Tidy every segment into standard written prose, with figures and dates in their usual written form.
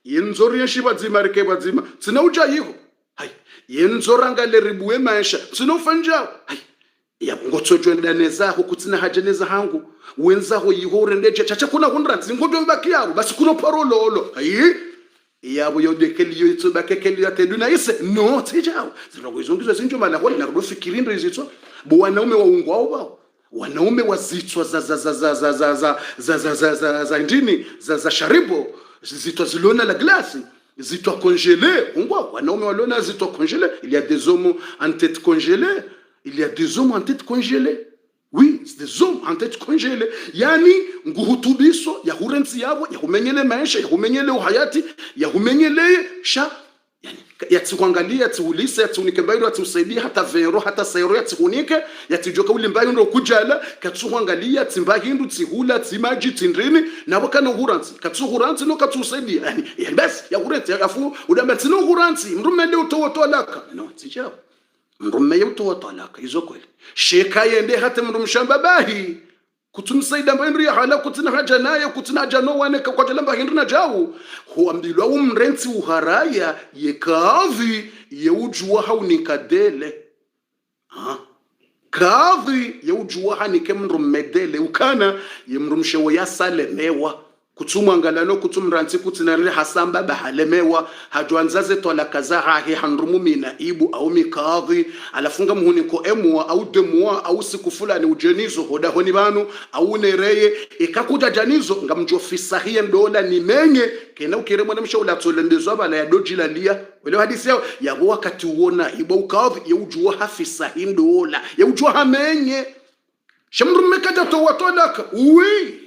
yenzori yeshiba dzima rike badzima tsina uja yiho hai yenzoranga leribuwe maisha tsina ufanja hai ya ngotsojo ndaneza ko kutsina hajeneza hangu wenzaho yihore ndeje chacha kuna hundranzi ngodo mbakiyabo basi kuno parololo hai yabo yodekeli yitsoba kekeli yateduna ise no tijao ziroko izongizo zinjo mala holi na kufikirindo izitso bo wanaume waungwao bao wanaume wazitwa za ndini za sharibo zitwa zilona la glasi zitwa congelé ungwa wanaume walona zitwa congelé il y a des hommes en tête congelée il y a des hommes en tête congelée oui des hommes en tête congelée yani nguhutubiso ya hurenzi yabo ya humenyele maisha ya humenyele uhayati ya humenyele sha yani yatikuangalia yatiulisa yatiunike mbayo yatiusaidia hata vero hata sayro yatikunike yatijoka ule mbayo ndo kujala katsuangalia yatimbahindu tihula timaji tindrini nabo kana huranzi katsuhuranzi no katusaidia yani basi ya hurenzi afu udamba tino huranzi mrumende utowotolaka no tijao mrume utowotolaka izo kweli sheka yende hata mrumshamba bahi kutumsaida mbendri ya hala kutina haja naye kutina haja no wane kwa jalamba hindu na jau huambilwa umrenzi uharaya yekavi yeujua haunikadele kavi yeujua hanike mrumedele ukana yemrumshewo yasalemewa kutumwangalano kutumranzi kutinarele hasamba bahalemewa hajwanzaze tola kazaha he handrumu mina ibu au mikadhi alafunga muhuni ko emwa au demwa au siku fulani ujenizo hoda honi banu au nereye ikakuja janizo ngamjofisa hiye ndola ni menye kena ukire mwana mshaula tolendezo bala ya dojila lia wale hadisi yao yabo wakati uona ibu ukadhi yeujua hafisa hindola yeujua hamenye shamrume kaja to watolaka uwi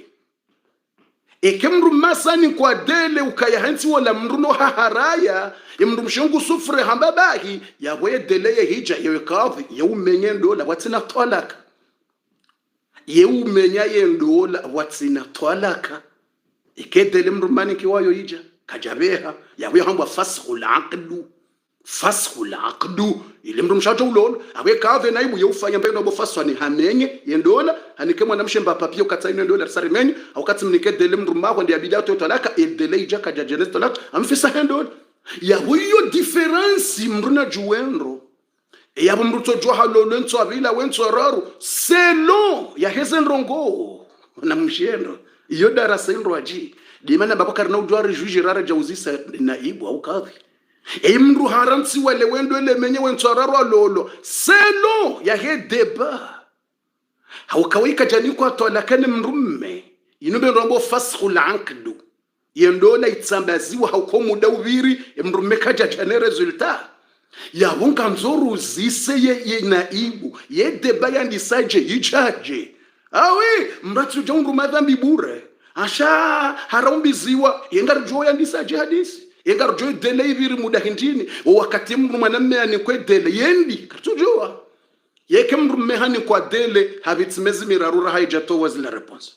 ekemru masani kwa dele ukaya hansi wala mruno haharaya imru mshungu sufre hambabahi yawe dele ye hija yewe kadhi yeumenye ndola watina twalaka yeumenya yendola watina twalaka ekedele mru mani kiwayo hija kajabeha yawe hamba faskhul aqdu ile mru mshajo ulolo awe kadhi na ibu yeufanya mbeno bo faswani hamenye yendola hanike mwana mshemba papio katsaino ndola sarimenye au katsimnike dele mru maho ndi abida to talaka edele ija kajajenes talaka amfisa hendola yawe yo difference mruna juwenro yabo mru to jo halolo ntso avila wentso raru selo ya hezenrongo na mshendo iyo darasa indro aji dimana babakar na udwari juji rara jauzisa na ibu au kadhi imru haramsi wale wendo ele menye wentswararo lolo selo ya he deba hawakawika janiko atola kane mrumme inube rombo faskhul aqdu yendola itsambaziwa haukomuda ubiri mrumme kaja jane resultat yabunga nzoru zise ye naibu ye deba yandisaje yichaje awe mratu jongu madhambi bure asha harambiziwa yengarjo yandisaje hadisi yengarjo dele ibiri muda hindini wakati mru mwanamme ani kwe dele yendi katujua yeke mru mehani kwa dele habitsimezi mirarura haijato wazila response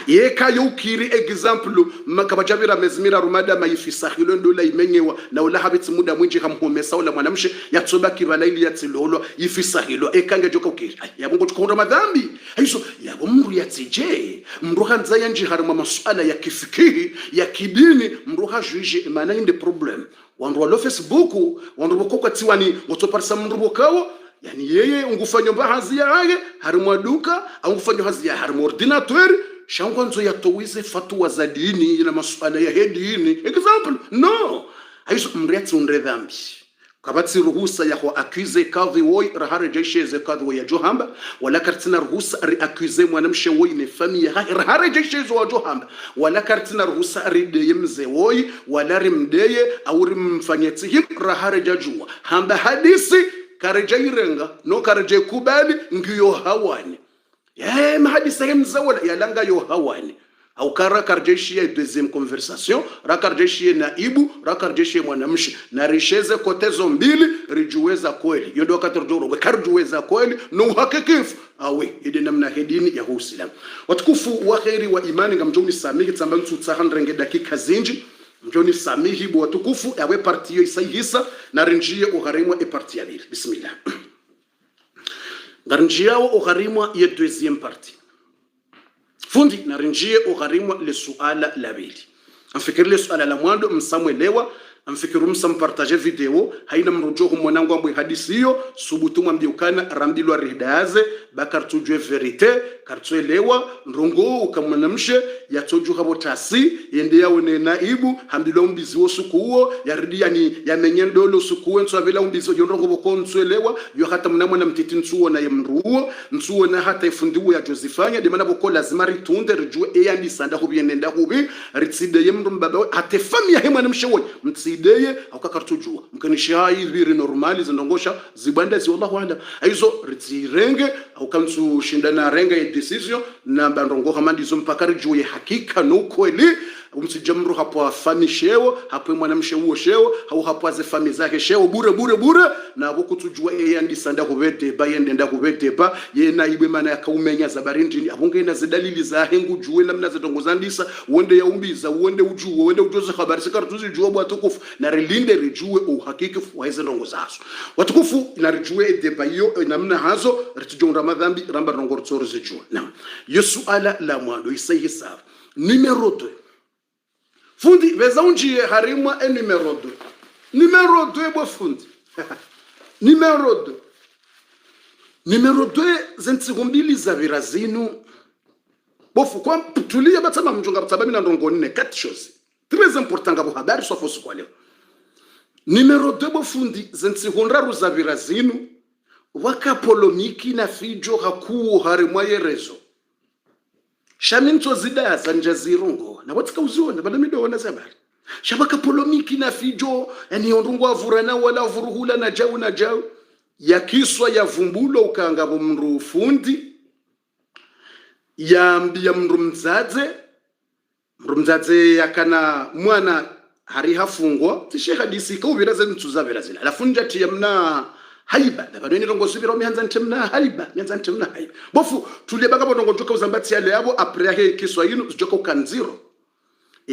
yeka yukiri example makabajabira mezimira rumada mayifisahilo ndola imenyewa na ula habitsi muda mwinji hamhomesa ula mwanamshe yatsoba kibalaili yatsilolo yifisahilo ekange joka ukiri yabongo tukunda madhambi hizo yabo mru yatsije mru hanza yanji harima masuala ya kifikihi ya kidini mru hajuije maana inde problem wandu wa Facebook wandu bokoko tiwani motoparsa mru bokawo yani yeye ungufanya bahazi yake harimo duka au ungufanya hazi ya harimo ordinateur shangwanzo yatowize fatwa za dini na masuala ya dini example no aizo mriati undredhambi kabati ruhusa ya ho accuse kadhi woi rahare jesheze kadhi wa johamba wala kartina ruhusa ri accuse mwanamshe woi ne famille rahare jesheze wa johamba wala kartina ruhusa ri de yemze woi wala rimdeye au rimfanyeti him rahare jajua hamba hadisi karejairenga no kareje kubali ngiyo hawani mahadisa hemza wala yalanga yo hawani au kara karjeshi ya deuxième conversation rakarjeshi na ibu rakarjeshi mwanamshi na risheze kotezo mbili rijuweza kweli yodo katorjoro karjuweza kweli no hakikifu awe ide namna hedini ya Uislamu watukufu wa khairi wa imani ngamjoni samihi tsambantu tsahandrenge dakika zinji mjoni samihi bo watukufu yawe parti yo isayisa na rinjie uharimwa e parti ya lili bismillah ngarinjia o uharimwa ye deuxième partie fundi na rinjie uharimwa le suala la bili amfikirile swala la mwando msamwelewa amfikiru msampartage video haina mrujohu mwanangu ambu hadisi hiyo subutu mwambiukana ramdilwa ridaze bakar tujwe verite kartuelewa ndrongo ukamwanamshe yatoju habo tasi yende yaone naibu hamdilwa umbizi wo suku huo yaridi yani yamenyendolo suku wenso avela umbizi yondrongo boko ntuelewa yo hata mnamwana mtiti ntuo na yemruo ntuo na hata ifundiwo ya Josifanya demana boko lazima ritunde rijue eyandi sanda hubienenda hubi ritside yemru mbaba hata famia hema namshewo mtsideye aukakartujua mkanisha hivi normali zindongosha zibanda zi wallahu alam aizo ritirenge au kamsu shindana renga ya decision na bandongo hamandi zo mpaka rijue hakika no kweli umsijamru hapo afami shewo hapo mwanamshe huo shewo au hapo aze fami zake shewo bure na abo tujua eyandi sanda kubete ba yendenda kubete ba yena ibwe mana yakaumenya zabarindini abonge na zidalili za hengu juwe namna zidongozandisa wonde yaumbiza wonde ujuwe wonde ujoze habari sikartuzi juwe bwatukufu na relinde rijue uhakika waize ndongozazo watukufu na rijue deba hiyo namna hazo ritijonga madhambi ramba ndongortsoro zijua na yesu ala la mwando isayi sawa numero 2 fundi beza unjie harimwa numero 2 numero 2 bo fundi numero 2 zentsigombili za virazinu bofu kwa tulia batama mjonga batabami na ndongo 4 choses très important ngabo habari swa fosu kwa leo numero 2 bo fundi zentsigondra za virazinu wakapolomiki na fijo hakuo harimwa yerezo shaminto zida za njazirungo na watika uziona bada midoona zabari shabaka polomiki na fijo yani ondungu avurana wala vuruhula na jau ya kiswa ya vumbulo ukangabo mru fundi ya mbia mru mzadze yakana mwana hari hafungwa tishe hadisi ko biraze ntuzabira zila alafunja tiyamna haiba da banweni rongo zibiro mianza ntemna haiba bofu tulebaka bonongo joka uzambati yale yabo après he kiswa yinu joka kanziro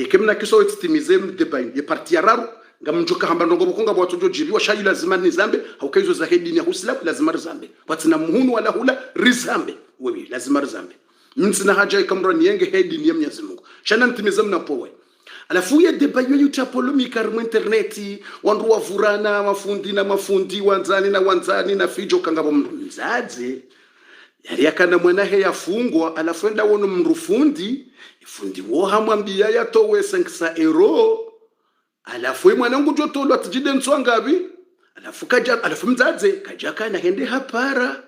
kemna kiswa itimize mdebain ye parti yararu ngamjoka hamba ndongo bokonga bwatojo jiliwa shayi lazima ni zambe haukaizo za hedini ya Uislamu lazima rizambe watina muhunu wala hula rizambe wewe lazima rizambe mtsina haja ikamra nienge hedini ya Mwenyezi Mungu shana ntimize mnapowe alafu ya debayo yuta polomika mu interneti wandu wavurana mafundi wanzani na fijo kangabo mzaze yari yakana mwana he yafungwa alafu enda wono mrufundi ifundi wo hamwambia yatowe 500 euro alafu mwanangu jotolo atijide nswangabi alafu mzaze kaja kana hende hapara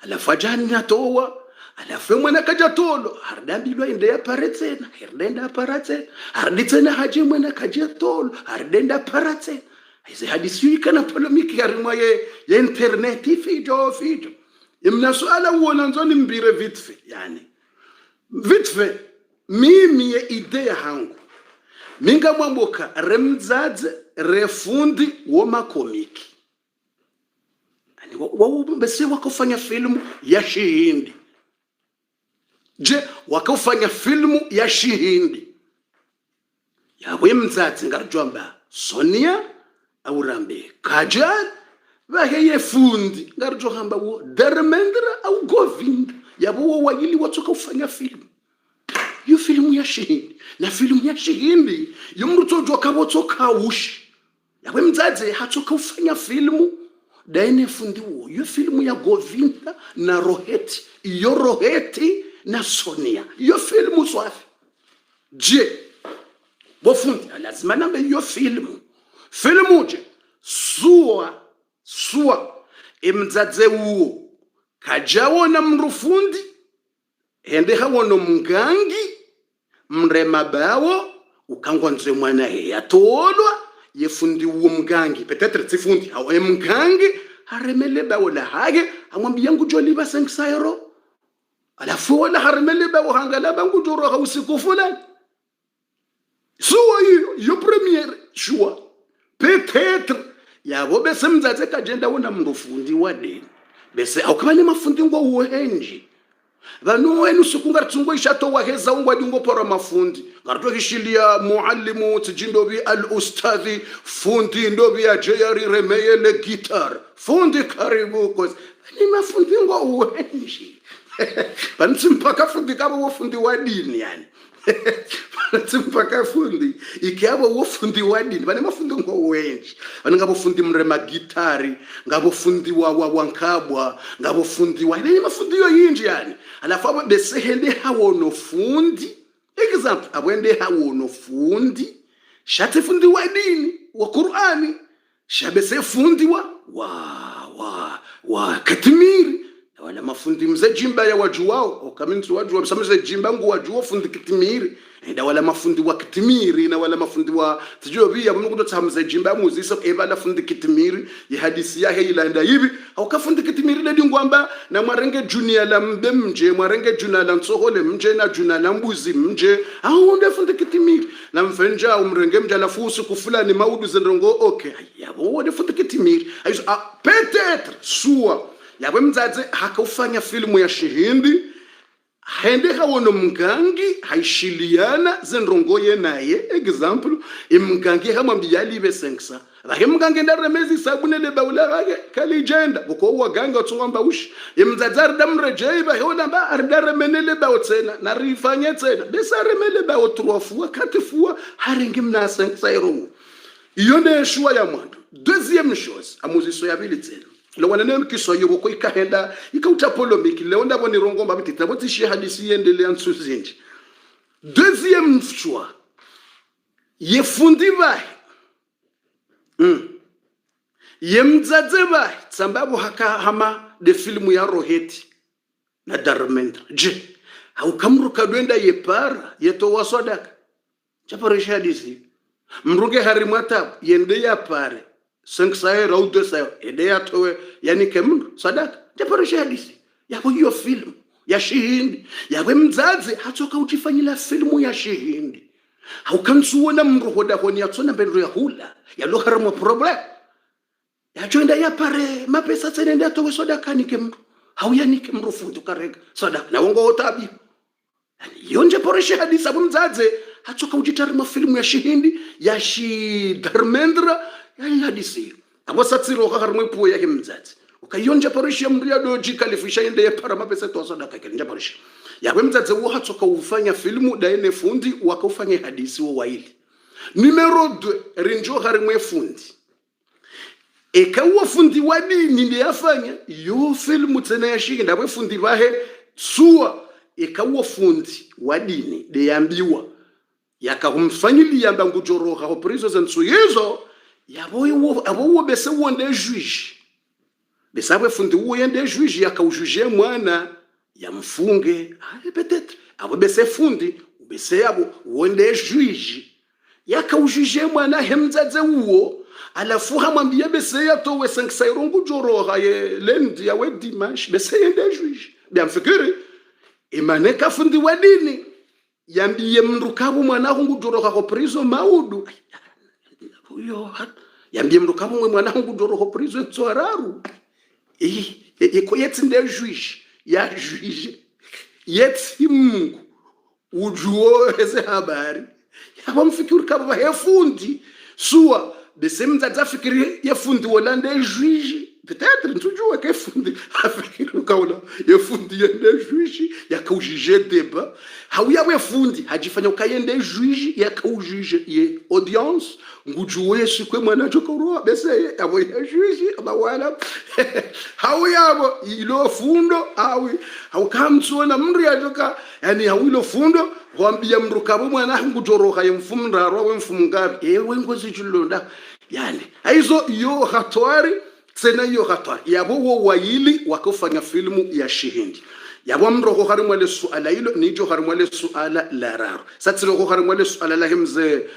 alafu ajani natowa alafu mwana kaja tolo hardambilwa inde ya paretena herdenda aparate harditena haje mwana kaja tolo hardenda parate hizi hadisi kana polomiki yarimwa ye internet fijo imna suala uona nzoni mbire vitfe yani vitfe mimi ye idea hangu minga mwamboka remzadze refundi wo makomiki yani wabese wakofanya filmu ya Shihindi je wakofanya filmu ya Shihindi yawe mzadze ngarujwamba Sonia au Rambe Kajal baheye fundi ngarujwamba wo Dharmendra au Govind yabo wawili watoka ufanya filmu yo filmu ya Shihindi na filmu ya Shihindi yo mrutojwa kabotoka ushi yawe mzadze hatoka ufanya filmu daine fundi wo yo filmu ya Govinda na Roheti yo Roheti na Sonia yo filmu swafi je bofundi lazima nambe yo filmu je suwa imzadze uo kajawo na mrufundi ende hawono mgangi mrema bawo ukangwa nzwe mwana he yatolwa yefundi uo mgangi peut-être tsifundi hawo mgangi haremele bawo la hage amwambia ngujoli ba 500 euro alafu wala haremele bawo hangala bangu joro hausiku fulani suwa yo premier choix peut-être yabo bese mzatse kajenda wona mrufundi wade bese aukabane mafundi ngo uhenji vanu wenu sukunga tsungo ishato waheza ungwa dingo pora mafundi ngarto hishilia muallimu tijindobi al-ustadhi fundi ndobi ya jayari remeyele guitar fundi karibu kozi ni mafundi ngo uhenji bantu mpaka fundi kabo fundi wa dini yani mpaka fundi ikiabo wo fundi wadini bane mafundi ngo wenji bane ngabo fundi mrema gitari ngabo fundi wa nkabwa ngabo fundi wa bane mafundi yo yinji yani alafu abo besehende hawo no fundi example abwende hawo no fundi shate fundi wadini wa Qur'ani shabese fundi wa katmiri wala mafundi mze jimba ya wajuwao okaminzi wajuwa bisameze jimba ngu wajuwa fundi kitimiri enda wala mafundi wa kitimiri na wala mafundi wa tijuwa biya mungu dota hamze jimba muzisa ebala fundi kitimiri ya hadisi ya ila enda hivi hauka fundi kitimiri ledi ngwamba na mwarenge junior la mbe mje mwarenge junior la nsohole mje na junior la mbuzi mje unde fundi kitimiri na mfenja umrenge mje la fusu kufula ni maudu zenrongo okay yabo wode fundi kitimiri aizo peut-être soit yawe mzazi hakufanya filmu ya Shihindi hende hawono mgangi haishiliana zenrongoye naye example imgangi hamwambia libe senksa bahe mgangi ndaremezi sabune le baula gage kali jenda buko waganga tsongamba ushi imzazar damreje ba hona ba ardaremenele ba otsena na rifanye tsena besaremele ba otrofua katefua harengi mna senksa irongo yonde shwa ya mwandu deuxième chose amuziso ya bilitsela lo wana nemi kisoyo boko ikahenda ikauta polomiki leo ndabo ni rongomba bitita boti shi hadisi yendele ansuzinji deuxième choix yefundi bae yemdzadze bae sababu hama de filmu ya Roheti na Dharmendra je haukamruka dwenda yepara yeto wasodaka chaparisha hadisi mruge harimata yende ya pare 5 au 2 ede ya towe yani kemnu sadaka japarisha hadisi yabo hiyo film ya Shihindi yawe mzazi hatoka utifanyila filmu ya Shihindi haukansuona mrohoda honi yatsona bendo ya hula ya loharamo problem ya joinda ya pare mapesa tsenenda towe sadaka ni kemnu hauyani kemru futu karega sadaka na wongo otabi yonje parisha hadisi abo mzazi hatoka ujitarima filmu ya Shihindi ya Dharmendra yani hadisi abo satsiro harimwe po yake mzazi ukayonja parisha mria doji kalifisha ende ya para mapesa to sadaka kelenja parisha yawe mzazi wo hatoka ufanya filmu daene fundi wakafanya hadisi wo waili numero 2 rinjo harimwe fundi ekawa fundi wadini ndi yafanya yo filmu tena ya Shihindi abo fundi bahe suwa ekawa fundi wadini de yambiwa yakamfanyilia mbangu joroha ho prizo zensu yezo yabo abo bese wonde juge besabwe fundi wo yende juge yakaujuge mwana yamfunge peut-être abo bese fundi bese yabo wonde juge yakaujuge mwana hemzaze uwo alafu hamwambia bese yatowe 5 rongo joroha ye lendi yawe dimanche bese yende juge bien fikiri imaneka fundi wadini yambiye mrukabu mwana hungu joroha ko prizo maudu uyo yambiye mrukabu mwana hungu joroha prizo tswararu ko yetsinde juge ya juge yetsi mungu ujuo eze habari yabo mfikiri kaba hefundi suwa besemza tafikiri yefundi wolande juge peut-être ntujua ke fundi afikiri kaula yefundi yende juge yakaujije débat hauyawe fundi hajifanya ukayende juge yakaujije ye audience ngujue sikwe mwana chokoro bese abo ya juge abawala hauyabo ilo fundo haukamtsona mri ajoka yani hauilo fundo kwambia mrukabo mwana ngujoroka yemfumra rowe mfumngabi ewe ngozi chulonda yani aizo yo hatwari tsena yo hatwari yabo wo waili wakofanya filmu ya Shihindi yabo mroho harimwe le suala hilo nijo harimwe le suala la raro satsiro harimwe le suala la hemze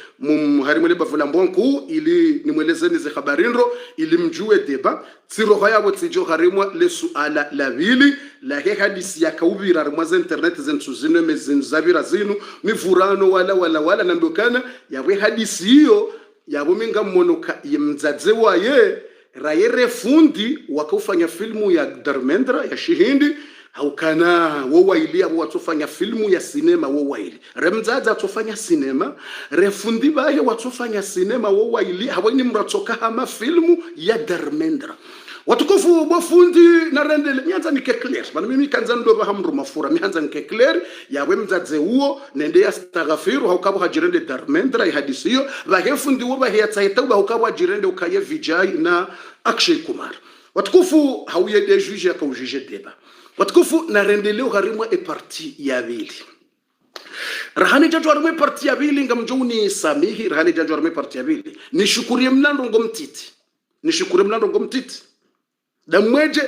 harimwe le bavula mbonku ili nimwelezeni ze habarinro ili mjue deba tsiro yabo tsijo harimwe le suala la vili la hadisi ya kaubira harimwe za internet zensuzino mezinzabira zinu mivurano wala nambokana yabo hadisi hiyo yabo minga monoka yemzadze waye rayere fundi wakufanya filmu ya Dharmendra ya Shihindi haukana wowaili abo watofanya filmu ya sinema wowaili remzaza atofanya sinema refundi baye watofanya sinema wowaili haweni mratoka hama filmu ya Dharmendra watukufu bofundi na rendele mianza nike clear bana mimi kanza ndo bahamru mafura mianza nike clear yawe mzaze huo nende ya staghfiru haukabo hajirende Dharmendra ihadisiyo bahefundi wo bahiyatsaita bahukabo hajirende ukaye Vijay na Akshay Kumar watukufu hauye de juge akaujije deba watukufu na rendeleo harimwa parti ya bili rahani jajo harimwa parti ya bili ngamjuni samihi rahani jajo harimwa parti ya bili nishukurie mnando ngomtiti damweje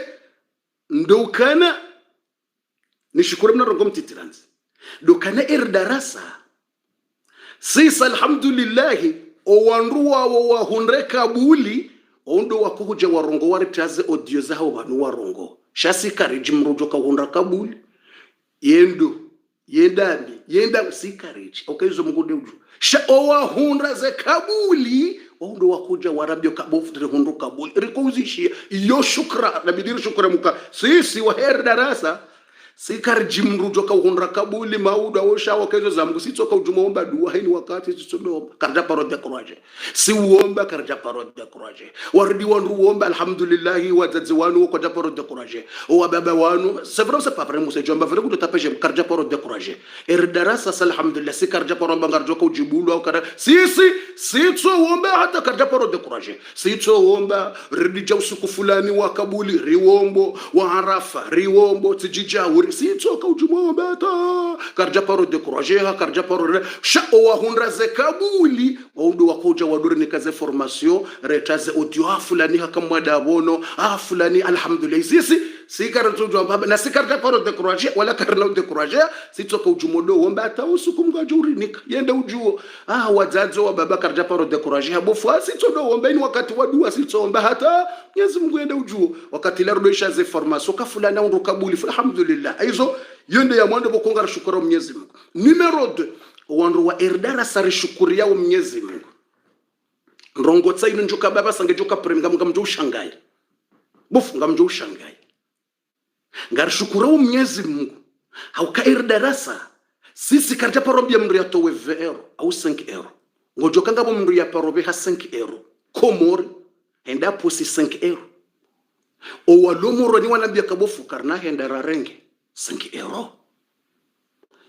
ndokana nishukuru mnando ngomtiti ranzi dokana darasa sisa alhamdulillah owanruwa wa hunre kabuli ondo wakuja warongo waritaze audio zao banu warongo shasi kariji mrujo ka hunda kabuli yenda sikariji okaizo mgude uju sha owa hunda ze kabuli ondo wakuja warabio kabofu tere hundu kabuli rikouzishia iyo shukra na bidiri shukra muka sisi wa darasa sikariji mrujo ka hunda kabuli mauda osha wakaizo zamgu sitoka ujumaomba dua haini wakati sitomeomba karja parode kuraje si uomba karja parode kuraje waridi wanru uomba alhamdulillah wazazi wanu karja parode kuraje wa baba wanu sevra se papre musa jomba vre kuto tapeje karja parode kuraje darasa alhamdulillah si karja paromba ngarjo ka ujibulu au kara sisi sito uomba hata karja parode kuraje sito uomba ridi jausuku fulani wa kabuli riwombo wa harafa riwombo tijija sito ka ujumaomba ta karja parode kuraje ha karja parode sha wa hundra ze kabuli waundo wakoja wadure nikaze formation retaze audio fulani hakamwada bono fulani alhamdulillah sisi sikara tujo baba na sikara parode kuraje wala karna de kuraje sitoka ujumodo womba hata usuku mgajuri nika yende ujuo wazazo wa baba karja parode kuraje habofu sitodo womba ni wakati wa dua sitomba hata Mwenyezi Mungu yende ujuo wakati la rudisha ze formation ka fulani ndo kabuli alhamdulillah hizo yende ya mwando bokonga shukuru Mwenyezi Mungu numero 2 wandu wa darasa rishukuri yao Mwenyezi Mungu ndongo tsaino njoka baba sangejoka prem ngamjo ushangaye bofu ngamjo ushangaye ngarishukuru Mwenyezi Mungu hauka darasa sisi karja parobia mri ya towe 20 euro au 5 euro ngojoka ngabo mri ya parobe ha 5 euro komori enda posi 5 euro o walomoro ni wanambia kabofu karna henda rarenge 5 euro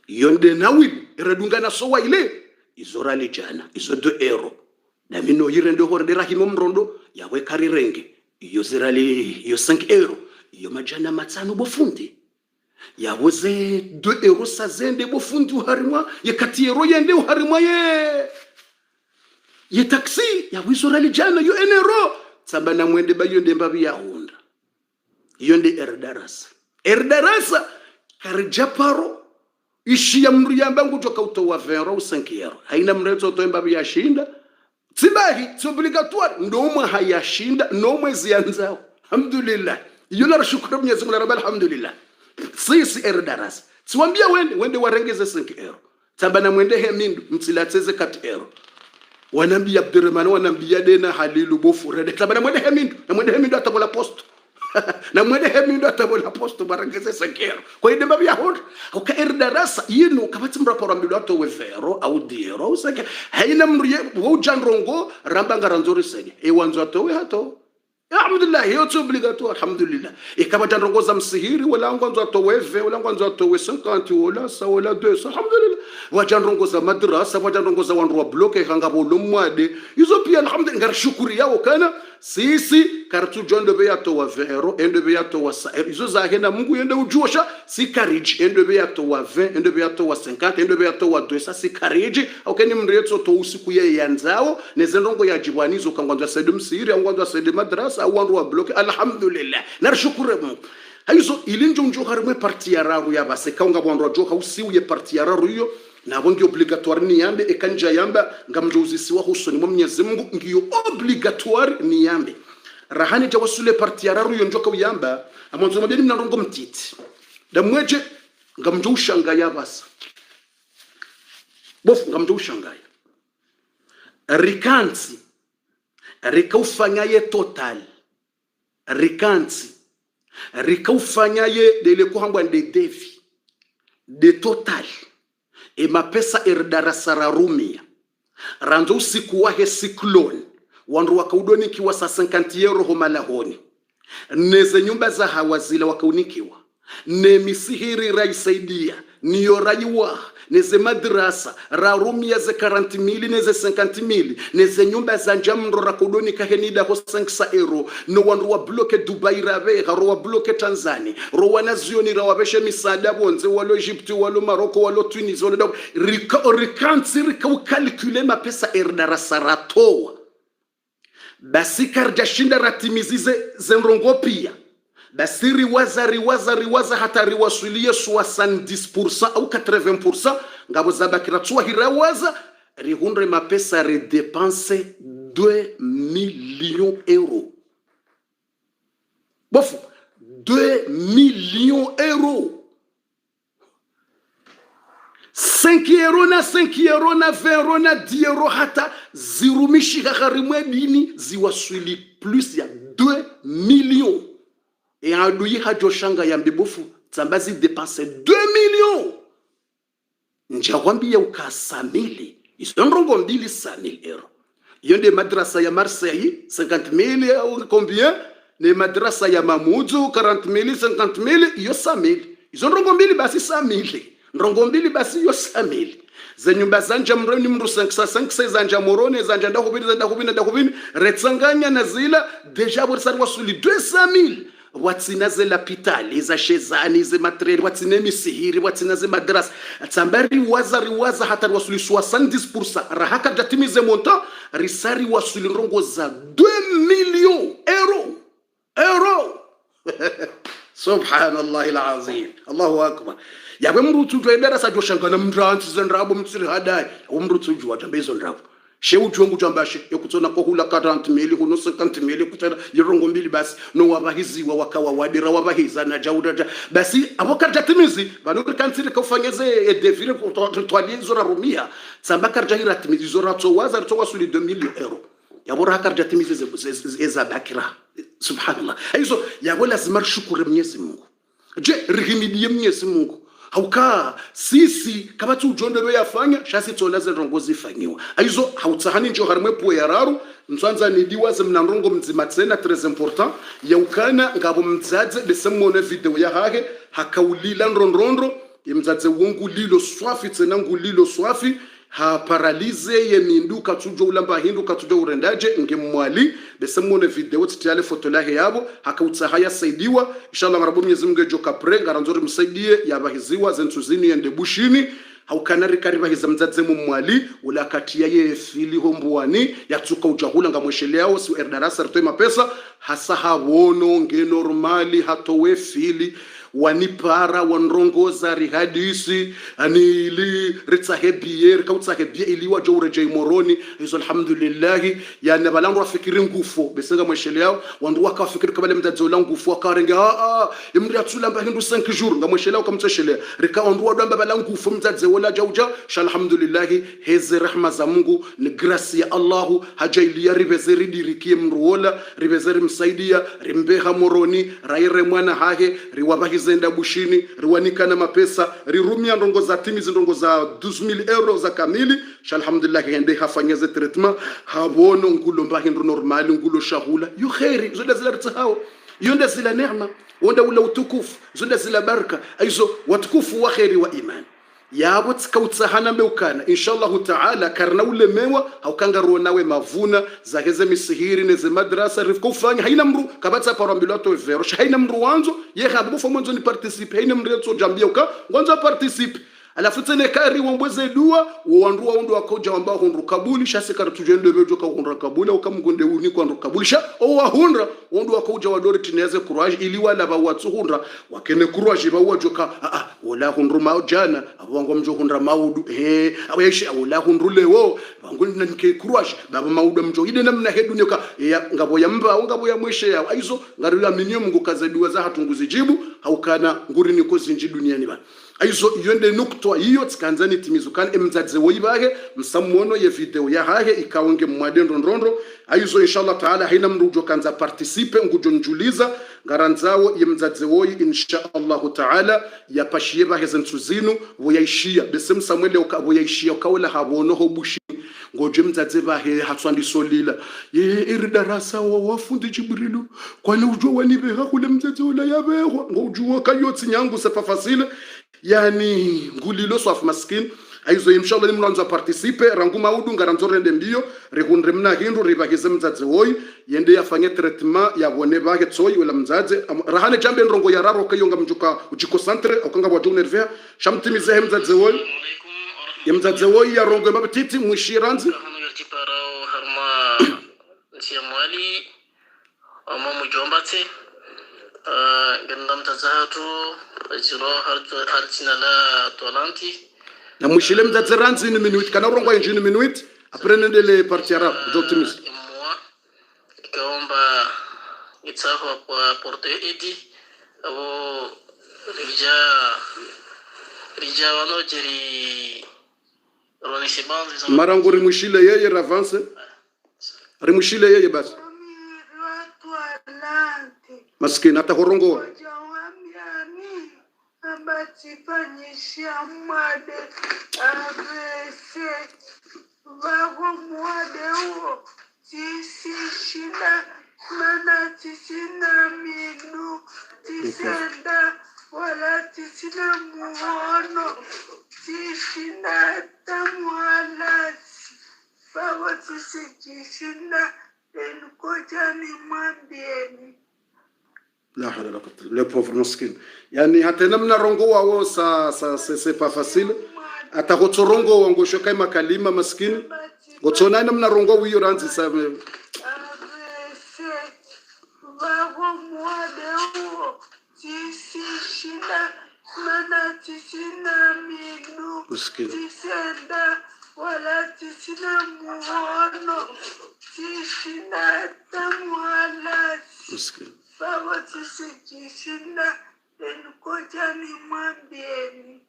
yonde nawi redungana sowa ile izorali jana izo 2 euro na mino yirende horde rahimo mrondo yawe karirenge iyo zirali iyo 5 euro iyo majana matano bofundi yawoze 2 euro sazende bofundi uharimwa yakati euro yende uharimwa ye taxi yawe izorali jana yo enero sabana mwende bayonde mbabi ya honda yonde erdarasa karjaparo ishi ya mri yamba ngutoka utowa 20 euro 5 euro haina mreto to mbabi ya shinda sibahi c'est obligatoire ndomwe hayashinda nomwe zianzao alhamdulillah yola shukuru Mwenyezi Mungu rabbil alhamdulillah sisi darasa siwambia wende warengeze 5 euro tabana mwende hemindu mtsilateze 4 euro wanambia Abdurrahman wanambia dena halilu bofu rede tabana mwende hemindu atabola posto na mwende hemindu atabola posto barangeze 5 euro kwa hiyo mbabi ya hod uka darasa yino kabati mraporo mbido ato wefero au diero au sake haina mriye wo janrongo rambanga ranzori sege wanzo atowe hato alhamdulillah hiyo tu obligatoire alhamdulillah kama janrongo za msihiri wala ngwanzo atowe 20 wala ngwanzo atowe 50 wala sa wala 200 alhamdulillah wajanrongo za madrasa wajanrongo za wanru wa bloke hangabo lomwade hizo pia alhamdulillah ngarishukuri yao kana sisi kartu jondo be yato wa 20 euro endo be yato wa sa hizo za hena Mungu yende ujuosha si kariji endo be yato wa 20 endo be yato wa 50 endo be yato wa 200 si kariji okeni mreto to usiku ye yanzao nezendongo ya jibwanizo kangwanza sede msiri angwanza sede madrasa au wanru wa bloke alhamdulillah narishukuru Mungu hizo ilinjo njo harimwe parti ya raru ya base kaunga bwandu joka usiuye parti ya raru hiyo na bongi obligatoire ni yambe ekanja yamba ngamjouzi wa husoni mu Mwenyezi Mungu ngiyo obligatoire ni yambe rahani jawasule parti ya raru yonjoka uyamba amonzo mabeni mnarongo mtiti damweje ngamjoushanga basa bofu ngamjoushanga rikanti rikaufanya ye total rikanti rikaufanyaye dele kuhambwa de devi de total e mapesa darasara rumia ranzo usiku wahe cyclone wandu wakaudonikiwa sa 50 euro homalahoni neze nyumba za hawazila wakaunikiwa ne misihiri raisaidia niyo raiwa neze madrasa ra rumia ze 40,000 neze 50,000 neze nyumba za njamro rakudonika henida ho 500 euro no wandu wa bloke Dubai rave ro wa bloke Tanzania ro wanazioni ra wabeshe misada bonze walo Egypt walo Morocco walo Tunisia walo rikanti rikaukalkule mapesa darasa ratoa basi karjashinda ratimizize zenrongo pia basi riwaza hata riwasulie 70% au 80% ngabo zabakira tuwa hirawaza rihundre mapesa redepense 2 millions euros bofu 2 millions euros 5 euro na 5 euro na 20 euro na 10 euro hata zirumishi gharimwe dini ziwaswili plus ya 2 millions et adui hajoshanga ya mbibofu tsambazi dépenser 2 millions njawambi ya ukasamili isonrongo mbili 100,000 euro yonde madrasa ya Marseille 50,000 ou combien ne madrasa ya Mamudu 40,000 50,000 iyo 100,000 isonrongo mbili basi 100,000 ndrongo mbili basi yo 100,000 zenyumba zanja mroni mru 5 zanja morone zanja ndakubini retsanganya na zila deja borsari wasuli 200,000 watsina ze lapitali za shezani ze materiel watsina misihiri watsina ze madrasa tsambari waza hata wasuli 70% rahaka jatimize monta risari wasuli rongo za 2 millions euro subhanallah alazim Allahu akbar yabe mrutu twendera sajoshangana mndranzi zendrabo mtsiri hadai umrutu jwa tambezo ndrabo shewu jongu jambashe yokutsona ko hula 40,000 kuno 50,000 kutana yirongo mbili basi no wabahiziwa wakawa wadira wabahiza na jauda basi abokarja timizi banokri kansiri kufanyeze devire twalizo na rumia sambaka jahira timizi zora tsowaza tsowasuli 2 millions euro yabora karja timizi eza bakira subhanallah aizo yabo lazima shukuru Mwenyezi Mungu je rihimidie Mwenyezi Mungu hauka sisi kama tu ujonde yafanya shasi tolaze rongozi fanyiwa aizo hautsahani njo harimwe po yararu mtsanza nidiwaze mnanrongo mzima tsena très important yaukana ngabo mdzadze besemone video ya hage hakaulila nronrondo imdzadze wongu lilo swafi tsena ngulilo swafi ha paralize ye minduka tujo ulamba hinduka tujo urendaje ngemwali besemone video titiale foto lahe yabo hakautsaha saidiwa inshallah marabu Mwenyezi Mungu joka pre ngaranzori msaidie yabahiziwa zentuzini yende bushini haukanari kariba hizamzadze mwali ula katia ye fili hombuani yatsuka ujahula ngamwesheleao si erdarasa rtoe mapesa hasa hawono nge normali hatowe fili wanipara wanrongoza rihadisi anili ritsahebier kautsahebie iliwa jowreje moroni hizo alhamdulillah ya nabalangu wafikiri ngufo besenga mweshele yao wandu wakafikiri kabale mdadzola ngufo akarenga imri atsulamba hindu 5 jours ngamweshele yao kamtseshele rika wandu wadamba balangu ngufo mdadzola jawja alhamdulillah heze rahma za Mungu ni grace ya Allah hajailia rivezeri dirikie mruola rivezeri msaidia rimbeha moroni raire mwana hahe riwabahi zenda bushini riwanikana mapesa rirumia ndongo za timizi ndongo za 12,000 euro za kamili alhamdulillah hende hafanyeze treatment habono ngulo mbahi ndo normali ngulo shahula yu khairi zonda zila ritahao yonda zila neema wonda ula utukufu zonda zila baraka aizo watukufu wa khairi wa imani yabo tsikautsahana meukana inshallah taala karna ule mewa haukangaro nawe mavuna za heze misihiri neze madrasa rifukufanya haina mru kabatsa parambilo to vero haina mru wanzo ye habu fo mwanzo ni participe haina mru tso jambia uka ngonzo participe alafu tene kari wombweze dua wandua wondo akoja ambao hundu kabuli shase kar tujende bejo ka hundu kabuli ukamgunde uni kwa hundu kabuli sha o wahundra wondo akoja wadori tineze courage ili wala ba watsuhundra wakene courage ba wajoka wala hundu maujana abongo mjo hundra maudu aweshi wala hundu lewo bangunde nke courage baba maudu mjo ide namna hedu nyoka ngabo ya mba ngabo ya mweshe ya aizo ngari ya minyo Mungu kaze dua za hatunguzijibu haukana nguri niko zinji duniani bana aizo yonde nukto hiyo tkanzani timizukani emzadze woibahe msamuono ye video ya hahe ikawenge mwade ndondrondo aizo inshallah taala haina mrujo kanza participe ngujo njuliza garanzao ye mzadze woi inshallah taala ya pashiye bahe zentuzinu voyaishia besem samuele voyaishia kawla habono hobushi ngoje mzadze bahe hatswandi solila ye iridarasa wafundi jibrilu kwani ujo wanibeha kule mzadze ola yabehwa ngojuwa kayotsi nyangu sefa fasile yani ngulilo swaf maskin aizo inshallah ni mlanzo participe rangu maudu ngaranzo rende mbio rehundre mna hindu ribagize mzadze woyi yende yafanye traitement yabone bage tsoyi wala mzadze rahane jambe ndrongo yararo kayonga mjuka ujiko centre okanga bwa journée nerveux shamtimize mzadze woyi ya mzadze woyi ya rongo mabtiti mushiranzi harma siamwali ama mujombatse gandam tazahatu ajiro hartina la tolanti na mushile mzadze ranzi ni minuit kana rongo injini minuit après nende les parties arabes d'optimisme moi kaomba itsaho kwa porte edi abo rija wano jeri roni sibanzi marango rimushile yeye ravance rimushile yeye basi maskini hata horongo abatipanyisha mwade avese vago mwade huo tisi shina mana tisina minu tisenda wala tisina muono tisina tamuhalasi vago tisikishina enkojani mwambieni la hawla wala quwwata le pauvre miskin yani hata namna rongo wao c'est pas facile ata gotsorongo wango shokai makalima miskin gotsona namna rongo wiyo ranzi sabe vago mwade huo tisi shina mana tisina minu tisenda wala tisina muono tisina tamuhalasi miskin baba tisikishina enkojani mwambieni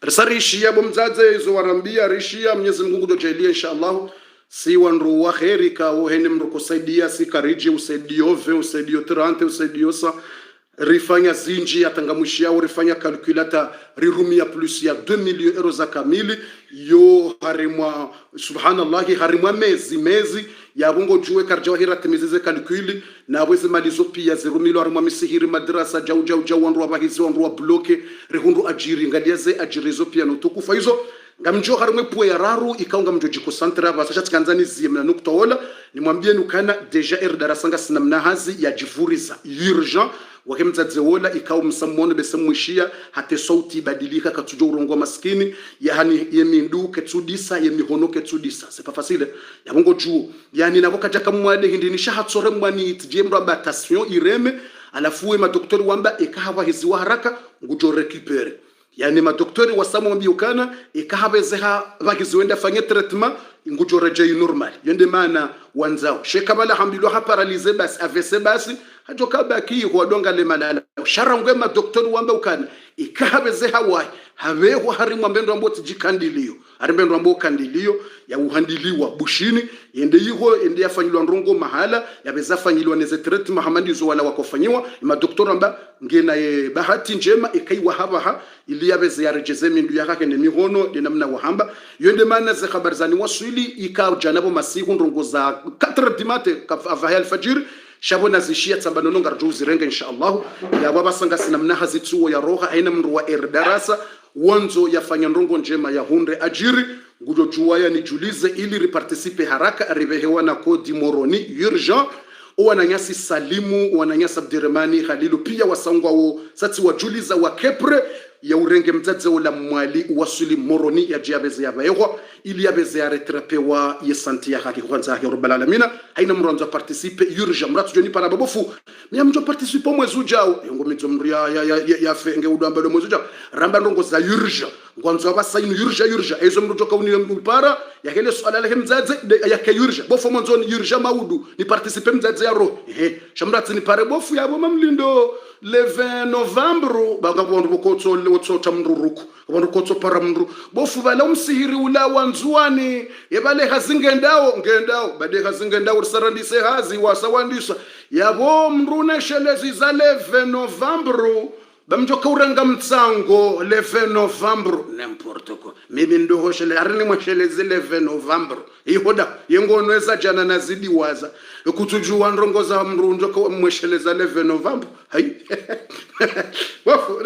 risarishia bomzadze izo warambia rishia Mwenyezi Mungu dojalia inshallah si wanru wa khairi ka wohene mrukusaidia si kariji usaidiove usaidio 30 usaidiosa rifanya zinji atangamushia rifanya calculata rirumia plus ya 2 millions euros za kamili yo harimwa subhanallah harimwa mezi ya bungo juwe karjawa hira timizize calculi na wezi malizo pia 0 millions harimwa misihiri madrasa jau wanru wa bahizi wanru wa bloke rihundu ajiri ngaliaze ajirizo pia nutukufa hizo ngamjo harimwe puwe ya raru ikaunga mjo jiko santra basa chatskanzani zimna nuktola nimwambie nukana deja darasanga sinamna hazi ya jivuriza urgent wakemzadze wola ikao msamuone besemwishia hate sauti badilika katujo urongo maskini yani yemindu ketsudisa yemihono ketsudisa c'est pas facile ya bongo juu yani nako kataka mwade hindinisha hatsore mwani tjemro batation ireme alafuwe madoktori wamba ikahawa hizi wa haraka ngujo récupérer yani madoktori wasamu wambiukana ikahabezeha bakiziwenda fanye traitement ngujo rejei normal yende maana wanzao shekabala hambilwa ha paralyze basi avese basi hajoka baki kwa donga le malala sharangwe madoktori wamba ukana ikahabezeha wai habeho harimwa mbendo ambo tijikandilio arimbendo ambo kandilio ya uhandiliwa bushini yende yiho ende yafanyilwa ndrongo mahala yabeza fanyilwa neze treatment mahamadizo wala wakofanyiwa madoktori amba ngena ye bahati njema ikaiwa habaha ili yabeze yarejeze mindu yakake ne mihono de namna wahamba yende maana ze habari zani waswili ikao janabo masihu ndrongo za 4 dimate avahal fajir shabona zishia tsambano ngarjo zirenge inshallah ya baba sanga sinamna hazitsuo ya roha aina mndu wa darasa wanzo yafanya ndongo njema ya hunde ajiri ngujo juwaya ni julize ili riparticipe haraka aribehewa na kodi moroni urgent wananyasi Salimu wananyasa Abdirahmani Khalilu pia wasangwa wo sati wajuliza wa kepre ya urenge mzadze wala mwali wasuli moroni ya jiabeze ya bayewa ili yabeze ya retrapewa yesanti ya haki kwanza ya rabbal alamina haina mronzo participe urgent mratu joni para babofu mnamjo participe mwezi ujao yongo mizo mria ya fenge udambalo mwezi ujao ramba ndongo za urgent ngwanzo abasainu yurja ezo mrujo ka uni mpara ya kele swala la hemzaze ya ke yurja bofo monzoni yurja maudu ni participer mzaze ya ro shamratsi ni pare bofu yabo mamlindo le 20 novembre banga bondu bokotso le wotso tamruruku bondu kotso para mru bofu bala umsihiri ula wanzuani yebale hazingendao ngendao bade hazingendao sarandise hazi wasawandisa yabo mrune shelezi za le 20 novembre bamjoka uranga mtsango le 20 novembre n'importe quoi mimi ndo hoshele arini mwashelezi le 20 novembre ihoda yengono eza jana nazidi waza kutujua ndongoza mrunjo kwa mwesheleza le 20 novembre hai wafu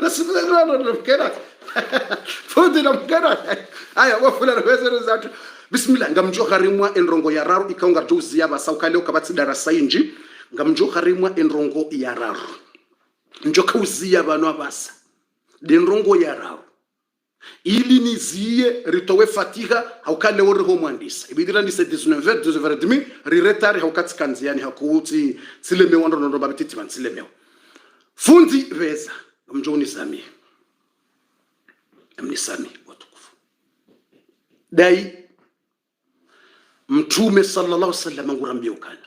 na sibana na mkera fudi na mkera aya wafu na wezero zatu bismillah ngamjoka rimwa enrongo ya raru ikaunga juzi yaba saukale ukabatsi darasa inji ngamjoka rimwa enrongo ya raru njoka uzia bano abasa denrongo ya raru ili nizie ritowe fatiha haukale wori ho mwandisa ibidira ni 19 riretari haukatsi yani hakuuti sileme wando ndo babititi ban sileme fundi veza mjoni sami amnisami watukufu dai mtume sallallahu alaihi wasallam ngurambia ukana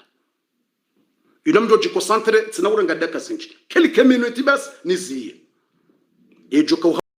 inamjo jikosantre tsinaura ngadaka zinji kelike minute bas nizie ejoka